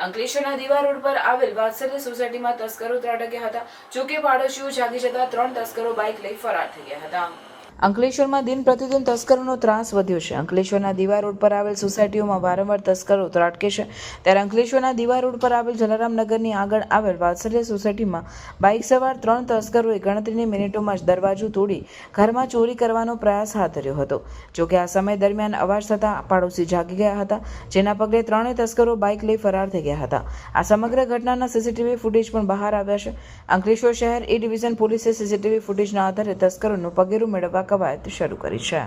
અંકલેશ્વરના દીવા રોડ પર આવેલ વાત્સલ્ય સોસાયટીમાં તસ્કરો ત્રાટક્યા હતા. જોકે પાડોશીઓ જાગી જતા 3 તસ્કરો બાઇક લઈ ફરાર થઈ ગયા હતા. અંકલેશ્વરમાં દિન પ્રતિદિન તસ્કરોનો ત્રાસ વધ્યો છે. અંકલેશ્વરના દીવા રોડ પર આવેલ સોસાયટીઓમાં વારંવાર તસ્કરો ત્રાટકે છે. ત્યારે અંકલેશ્વરના દીવા રોડ પર આવેલ જલારામનગરની આગળ આવેલ વાત્સલ્ય સોસાયટીમાં બાઇક સવાર 3 તસ્કરોએ ગણતરીની મિનિટોમાં જ દરવાજો તોડી ઘરમાં ચોરી કરવાનો પ્રયાસ હાથ ધર્યો હતો. જોકે આ સમય દરમિયાન અવાજ થતાં પાડોશી જાગી ગયા હતા, જેના પગલે 3 તસ્કરો બાઇક લઈ ફરાર થઈ ગયા હતા. આ સમગ્ર ઘટનાના સીસીટીવી ફૂટેજ પણ બહાર આવ્યા છે. અંકલેશ્વર શહેર એ ડિવિઝન પોલીસે સીસીટીવી ફૂટેજના આધારે તસ્કરોનું પગેરું મેળવવા कवायद शुरू करी है.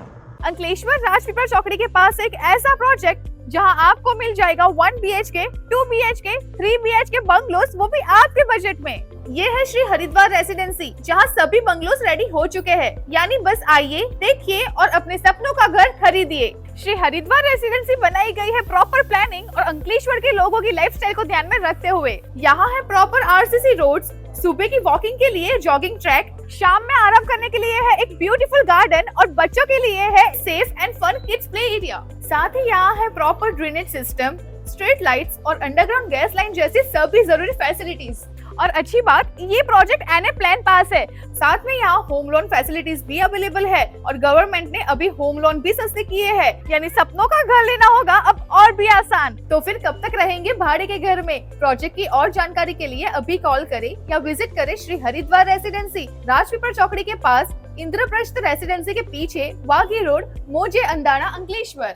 अंकलेश्वर राजपीपल चौकड़ी के पास एक ऐसा प्रोजेक्ट जहां आपको मिल जाएगा 1 BHK, 2 BHK, 3 BHK बंगलोस, वो भी आपके बजट में. ये है श्री हरिद्वार रेसिडेंसी, जहां सभी बंगलोस रेडी हो चुके हैं. यानी बस आइए, देखिए और अपने सपनों का घर खरीदिए. श्री हरिद्वार रेसिडेंसी बनाई गई है प्रॉपर प्लानिंग और अंकलेश्वर के लोगों की लाइफस्टाइल को ध्यान में रखते हुए. यहाँ है प्रॉपर RCC रोड्स, सुबह की वॉकिंग के लिए जॉगिंग ट्रैक, शाम में आराम करने के लिए है एक ब्यूटीफुल गार्डन और बच्चों के लिए है safe and fun kids play area. साथ ही यहाँ है proper drainage system, street lights और अंडरग्राउंड गैस लाइन जैसी सभी जरूरी फैसिलिटीज. और अच्छी बात, ये प्रोजेक्ट NA प्लान पास है. साथ में यहाँ होम लोन फैसिलिटीज भी अवेलेबल है और गवर्नमेंट ने अभी होम लोन भी सस्ते किए हैं. यानी सपनों का घर लेना होगा अब और भी आसान. तो फिर कब तक रहेंगे भाड़े के घर में? प्रोजेक्ट की और जानकारी के लिए अभी कॉल करें या विजिट करें श्री हरिद्वार रेसिडेंसी, राजपीपल चौकड़ी के पास, इंद्रप्रस्थ रेसिडेंसी के पीछे, वाघी रोड, मोजे अंदाना, अंकलेश्वर.